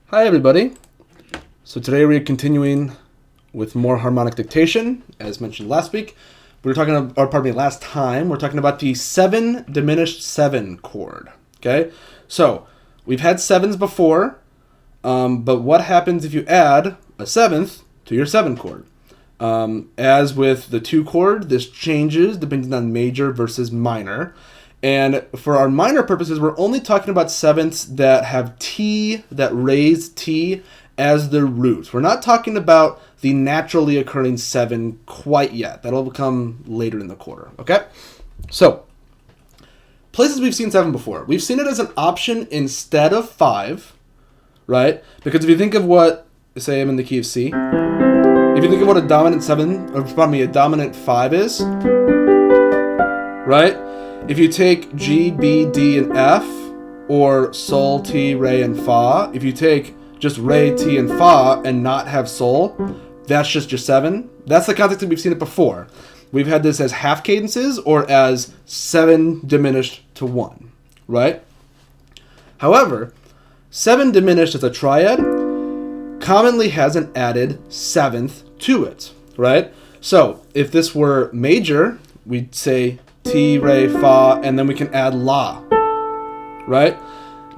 Hi everybody. So today we're continuing with more harmonic dictation, as mentioned last week. Last time, we're talking about the 7 diminished 7 chord. Okay? So, we've had 7s before, but what happens if you add a 7th to your 7 chord? As with the 2 chord, this changes depending on major versus minor. And for our minor purposes, we're only talking about 7ths that have T, that raise T as the root. We're not talking about the naturally occurring 7 quite yet. That'll come later in the quarter, okay? So, places we've seen 7 before. We've seen it as an option instead of 5, right? Because if you think of what, say I'm in the key of C, if you think of what a dominant 5 is, right? If you take G, B, D, and F, or Sol, Ti, Re, and Fa, if you take just Re, Ti, and Fa and not have Sol, that's just your 7. That's the context that we've seen it before. We've had this as half cadences or as 7 diminished to 1, right? However, 7 diminished as a triad commonly has an added 7th to it, right? So if this were major, we'd say Ti, Re, Fa, and then we can add La, right?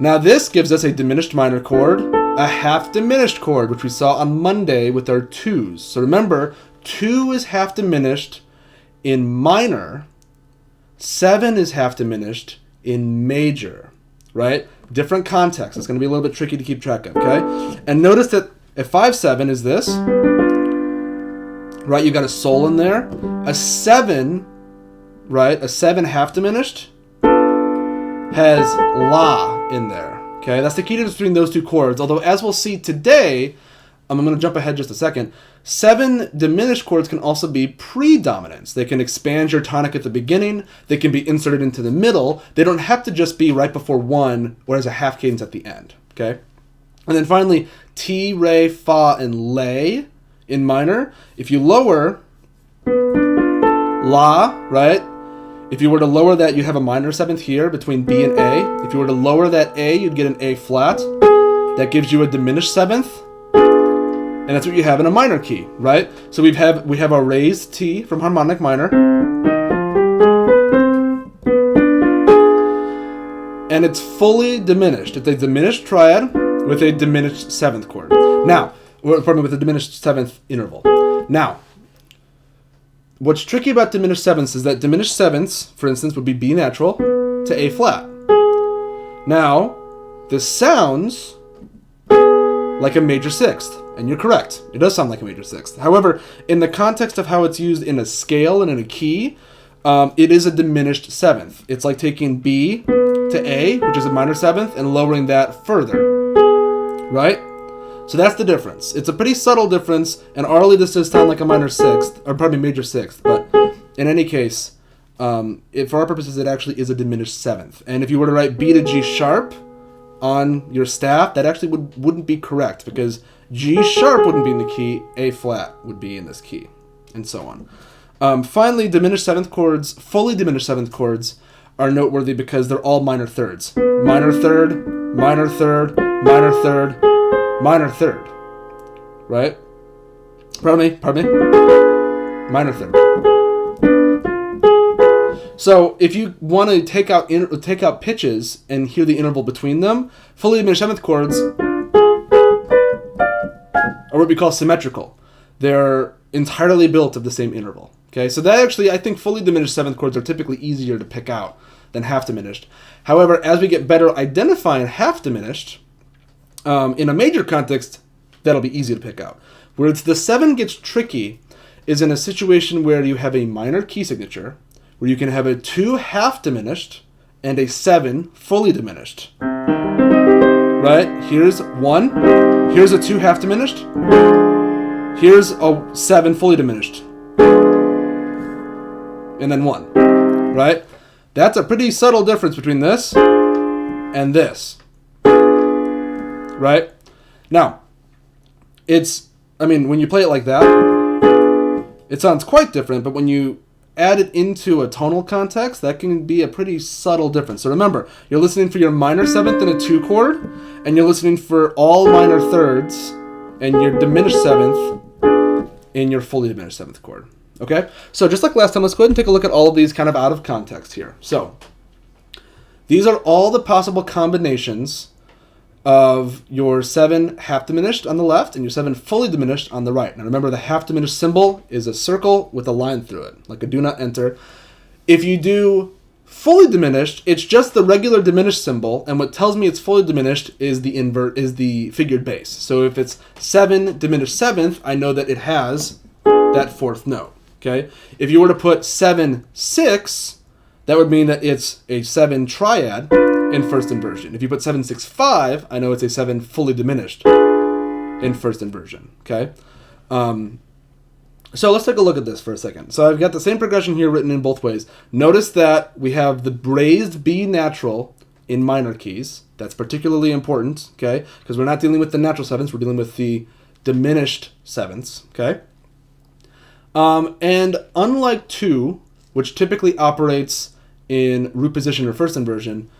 Now this gives us a diminished minor chord, a half diminished chord, which we saw on Monday with our 2s. So remember, 2 is half diminished in minor, 7 is half diminished in major, right? Different context. It's going to be a little bit tricky to keep track of, okay? And notice that a 5-7 is this, right? You've got a Sol in there. A 7, right? A 7 half diminished has La in there. Okay, that's the key difference between those two chords. Although, as we'll see today, I'm going to jump ahead just a second. 7 diminished chords can also be predominants. They can expand your tonic at the beginning. They can be inserted into the middle. They don't have to just be right before 1 or as a half cadence at the end. Okay, and then finally, Ti, Re, Fa, and Le in minor. If you lower La, right? If you were to lower that, you'd have a minor 7th here between B and A. If you were to lower that A, you'd get an A flat. That gives you a diminished 7th. And that's what you have in a minor key, right? So we have a raised T from harmonic minor. And it's fully diminished. It's a diminished triad with a diminished 7th chord. Now, with a diminished 7th interval. Now, what's tricky about diminished 7ths is that diminished 7ths, for instance, would be B natural to A flat. Now, this sounds like a major 6th, and you're correct. It does sound like a major 6th. However, in the context of how it's used in a scale and in a key, it is a diminished 7th. It's like taking B to A, which is a minor 7th, and lowering that further, right? So that's the difference. It's a pretty subtle difference, and orally this does sound like a minor 6th, or probably major 6th, but in any case, for our purposes, it actually is a diminished 7th. And if you were to write B to G sharp on your staff, that actually wouldn't be correct, because G sharp wouldn't be in the key, A flat would be in this key, and so on. Finally, diminished 7th chords, fully diminished 7th chords, are noteworthy because they're all minor thirds. Minor third, minor third, minor third, minor third, right? Pardon me. Minor third. So if you want to take out pitches and hear the interval between them, fully diminished 7th chords are what we call symmetrical. They're entirely built of the same interval. Okay, so that actually, I think fully diminished 7th chords are typically easier to pick out than half diminished. However, as we get better identifying half diminished, in a major context, that'll be easy to pick out. Where the 7 gets tricky is in a situation where you have a minor key signature, where you can have a 2 half diminished and a 7 fully diminished. Right? Here's 1. Here's a 2 half diminished. Here's a 7 fully diminished. And then 1. Right? That's a pretty subtle difference between this and this. Right? Now, when you play it like that, it sounds quite different, but when you add it into a tonal context, that can be a pretty subtle difference. So remember, you're listening for your minor seventh in a 2 chord, and you're listening for all minor thirds and your diminished seventh in your fully diminished seventh chord. Okay? So just like last time, let's go ahead and take a look at all of these kind of out of context here. So these are all the possible combinations of your 7 half diminished on the left and your 7 fully diminished on the right. Now remember, the half diminished symbol is a circle with a line through it, like a do not enter. If you do fully diminished, it's just the regular diminished symbol, and what tells me it's fully diminished is the figured bass. So if it's 7 diminished seventh, I know that it has that fourth note. Okay? If you were to put 7 6, that would mean that it's a 7 triad in first inversion. If you put 7 6 5, I know it's a 7 fully diminished in first inversion. Okay? So let's take a look at this for a second. So I've got the same progression here written in both ways. Notice that we have the raised B natural in minor keys. That's particularly important, okay? Because we're not dealing with the natural sevenths, we're dealing with the diminished sevenths, okay? And unlike 2, which typically operates in root position or first inversion,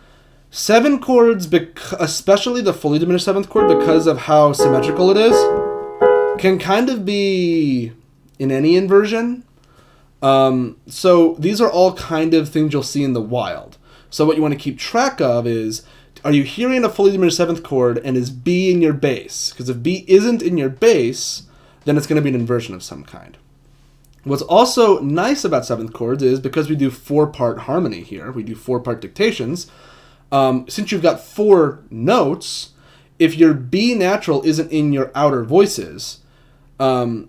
7 chords, especially the fully diminished seventh chord, because of how symmetrical it is, can kind of be in any inversion. So these are all kind of things you'll see in the wild. So what you want to keep track of is, are you hearing a fully diminished seventh chord and is B in your bass? Because if B isn't in your bass, then it's going to be an inversion of some kind. What's also nice about seventh chords is because we do 4-part harmony here, we do 4-part dictations, since you've got 4 notes, if your B natural isn't in your outer voices, if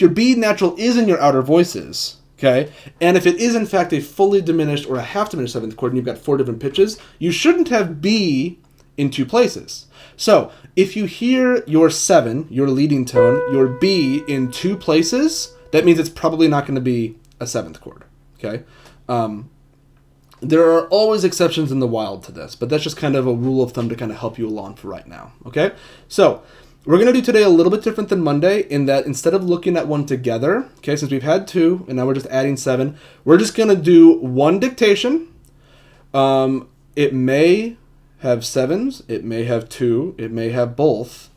your B natural is in your outer voices, okay, and if it is in fact a fully diminished or a half diminished seventh chord and you've got 4 different pitches, you shouldn't have B in 2 places. So if you hear your 7, your leading tone, your B in 2 places, that means it's probably not going to be a seventh chord, okay? There are always exceptions in the wild to this, but that's just kind of a rule of thumb to kind of help you along for right now, okay? So we're going to do today a little bit different than Monday in that instead of looking at one together, okay, since we've had 2 and now we're just adding 7, we're just going to do one dictation. It may have 7s, it may have 2, it may have both.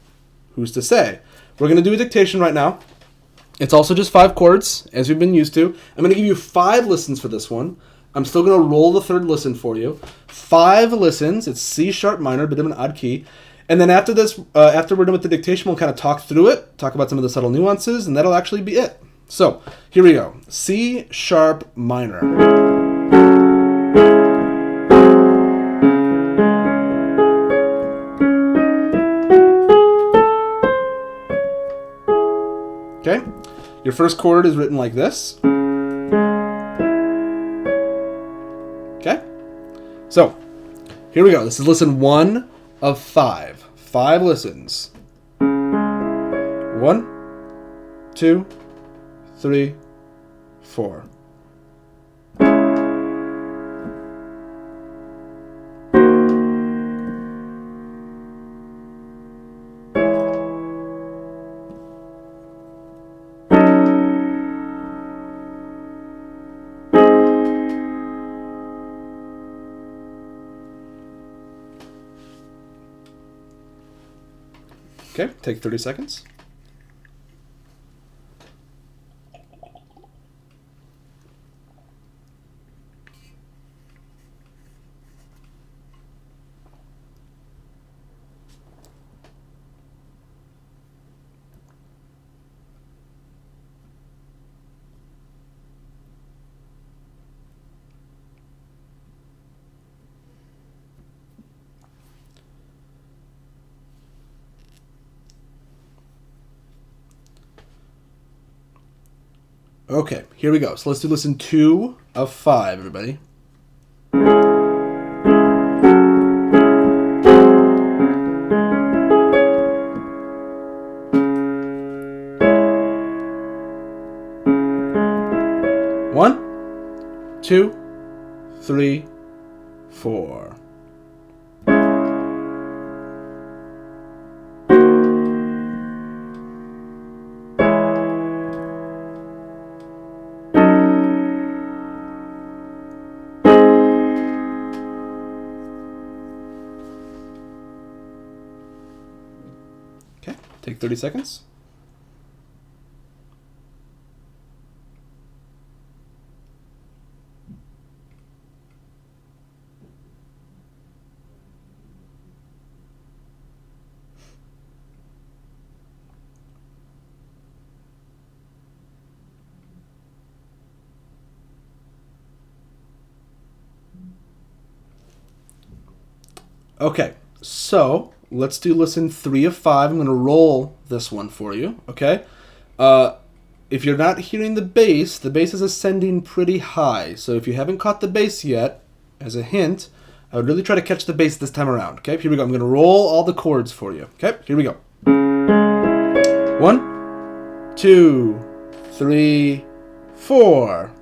Who's to say? We're going to do a dictation right now. It's also just 5 chords, as we've been used to. I'm going to give you 5 listens for this one. I'm still going to roll the 3rd listen for you. 5 listens. It's C sharp minor, a bit of an odd key. And then after this, after we're done with the dictation, we'll kind of talk through it, talk about some of the subtle nuances, and that'll actually be it. So here we go. C sharp minor. Okay, your first chord is written like this. Okay, so here we go. This is listen 1 of 5. 5 listens. 1, 2, 3, 4. Okay, take 30 seconds. Okay, here we go. So let's do listen 2 of 5, everybody. One, 2, 3, 4. Take 30 seconds. Okay, so let's do listen 3 of 5. I'm going to roll this one for you, okay? If you're not hearing the bass is ascending pretty high. So if you haven't caught the bass yet, as a hint, I would really try to catch the bass this time around, okay? Here we go. I'm going to roll all the chords for you, okay? Here we go. 1, 2, 3, 4.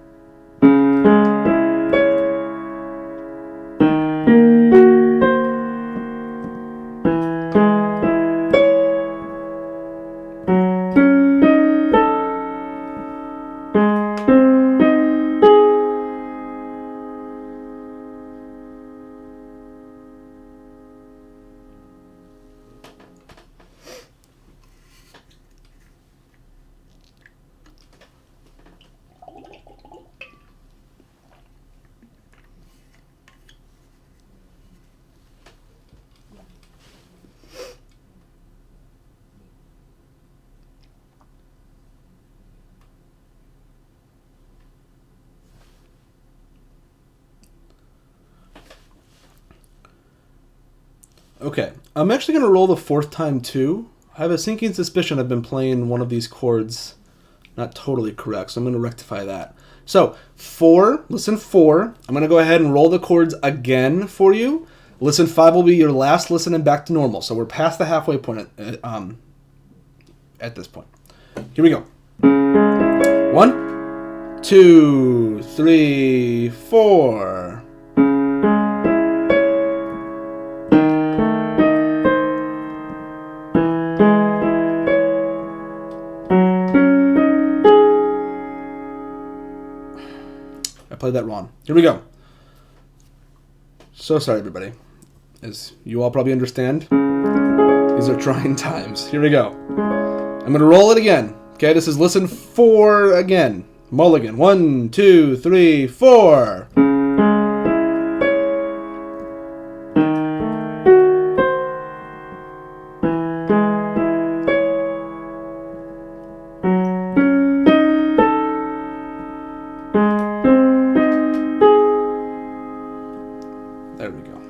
Okay, I'm actually going to roll the 4th time too. I have a sinking suspicion I've been playing one of these chords not totally correct, so I'm going to rectify that. So, 4, listen 4. I'm going to go ahead and roll the chords again for you. Listen 5 will be your last listen and back to normal. So we're past the halfway point at this point. Here we go. 1, 2, 3, 4. I played that wrong. Here we go. So sorry, everybody. As you all probably understand, these are trying times. Here we go. I'm going to roll it again. Okay, this is listen 4 again. Mulligan. 1, 2, 3, 4. There we go.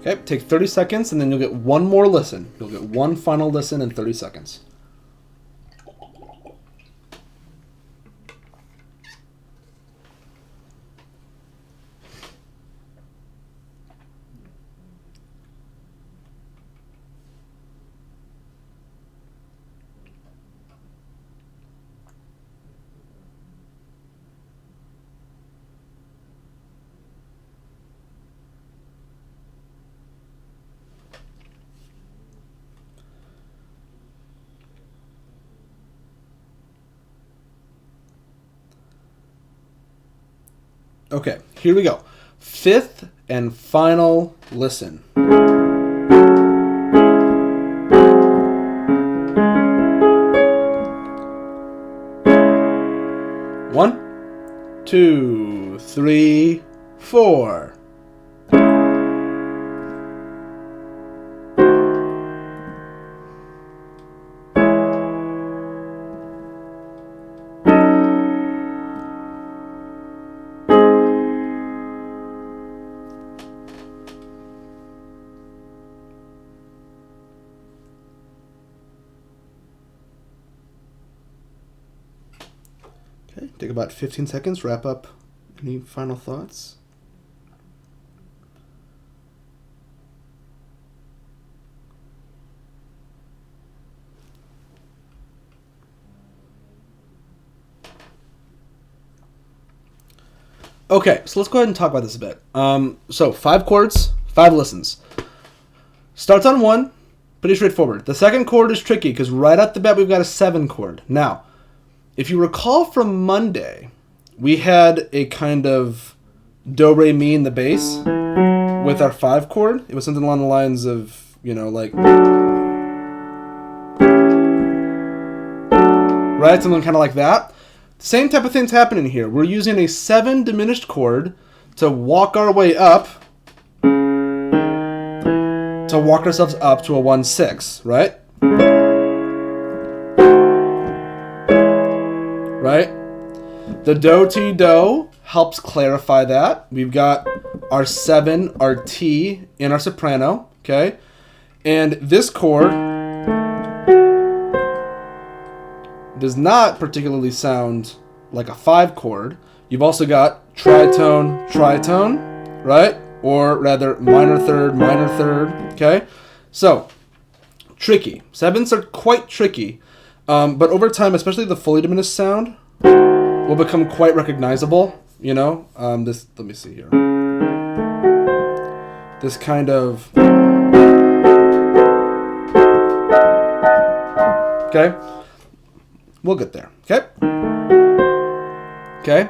Okay, take 30 seconds and then you'll get one more listen. You'll get one final listen in 30 seconds. Okay, here we go. 5th and final listen. 1, 2, 3, 4. Okay, take about 15 seconds, wrap up. Any final thoughts? Okay, so let's go ahead and talk about this a bit. So 5 chords, 5 listens. Starts on 1, pretty straightforward. The second chord is tricky because right off the bat we've got a 7 chord. Now, if you recall from Monday, we had a kind of do, re, mi in the bass with our 5 chord. It was something along the lines of, you know, like... right? Something kind of like that. Same type of thing's happening here. We're using a 7 diminished chord to walk our way up, to walk ourselves up to a 1/6, right? Right? The do, ti, do helps clarify that. We've got our 7, our T, in our soprano, okay? And this chord does not particularly sound like a 5 chord. You've also got tritone, tritone, right? Or rather minor third, okay? So, tricky. 7s are quite tricky, but over time, especially the fully diminished sound, will become quite recognizable, you know? This, let me see here. This kind of, okay? We'll get there, okay? Okay?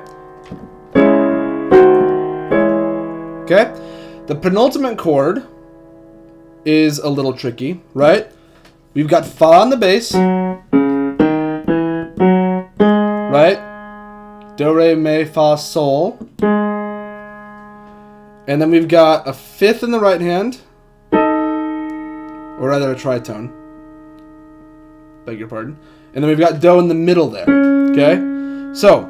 Okay? The penultimate chord is a little tricky, right? We've got fa on the bass, right? Do, re, mi, fa, sol. And then we've got a 5th in the right hand, or rather a tritone. Beg your pardon. And then we've got do in the middle there, okay? So,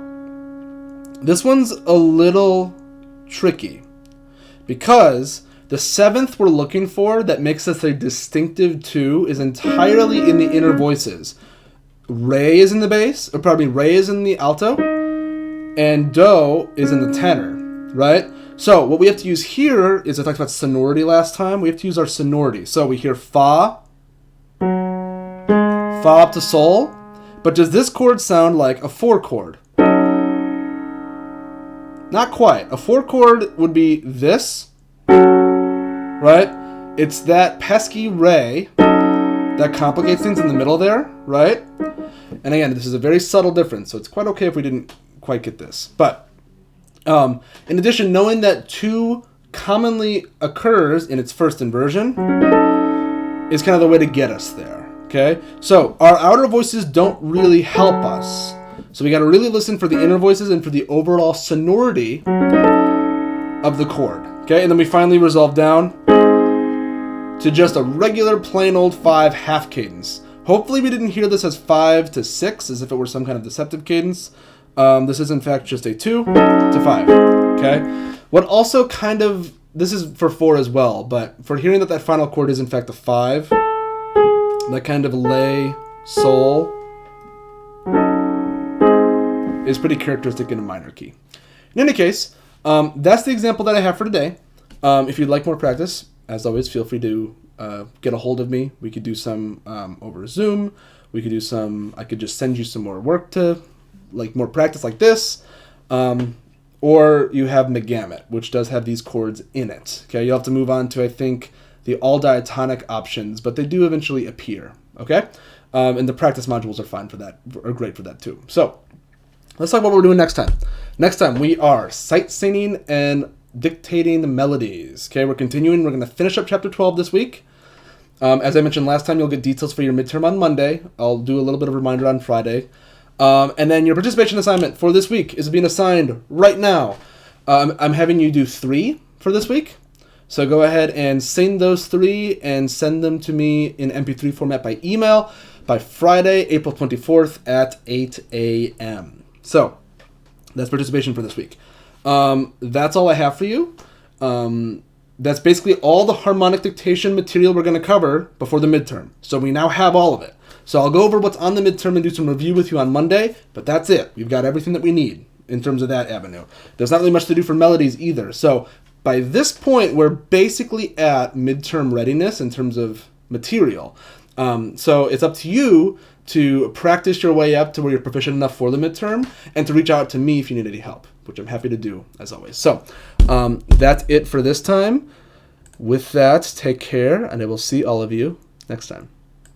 this one's a little tricky because the 7th we're looking for that makes us a distinctive 2 is entirely in the inner voices. Re is in the bass, or probably re is in the alto, and do is in the tenor, right? So what we have to use here is, I talked about sonority last time, we have to use our sonority. So we hear fa up to sol, but does this chord sound like a 4 chord? Not quite. A 4 chord would be this, right? It's that pesky re that complicates things in the middle there, right? And again, this is a very subtle difference, so it's quite okay if we didn't quite get this. But in addition, knowing that 2 commonly occurs in its first inversion is kind of the way to get us there. Okay, so our outer voices don't really help us. So we got to really listen for the inner voices and for the overall sonority of the chord. Okay, and then we finally resolve down to just a regular plain old 5 half cadence. Hopefully we didn't hear this as 5 to 6 as if it were some kind of deceptive cadence. This is in fact just a 2 to 5. Okay, what also kind of, this is for 4 as well, but for hearing that final chord is in fact a 5, that kind of lay, sol, is pretty characteristic in a minor key. In any case, that's the example that I have for today. If you'd like more practice, as always, feel free to get a hold of me. We could do some over Zoom. We could do some, I could just send you some more work to, like more practice like this. Or you have McGammet, which does have these chords in it. Okay, you'll have to move on to, I think, the all diatonic options, but they do eventually appear, okay? And the practice modules are fine for that, are great for that too. So, let's talk about what we're doing next time. Next time, we are sight singing and dictating the melodies, okay? We're continuing, we're gonna finish up chapter 12 this week. As I mentioned last time, you'll get details for your midterm on Monday. I'll do a little bit of a reminder on Friday. And then your participation assignment for this week is being assigned right now. I'm having you do 3 for this week. So go ahead and sing those 3 and send them to me in MP3 format by email by Friday, April 24th at 8 a.m. So that's participation for this week. That's all I have for you. That's basically all the harmonic dictation material we're going to cover before the midterm. So we now have all of it. So I'll go over what's on the midterm and do some review with you on Monday, but that's it. We've got everything that we need in terms of that avenue. There's not really much to do for melodies either. So by this point, we're basically at midterm readiness in terms of material. So it's up to you to practice your way up to where you're proficient enough for the midterm and to reach out to me if you need any help, which I'm happy to do as always. So that's it for this time. With that, take care, and I will see all of you next time.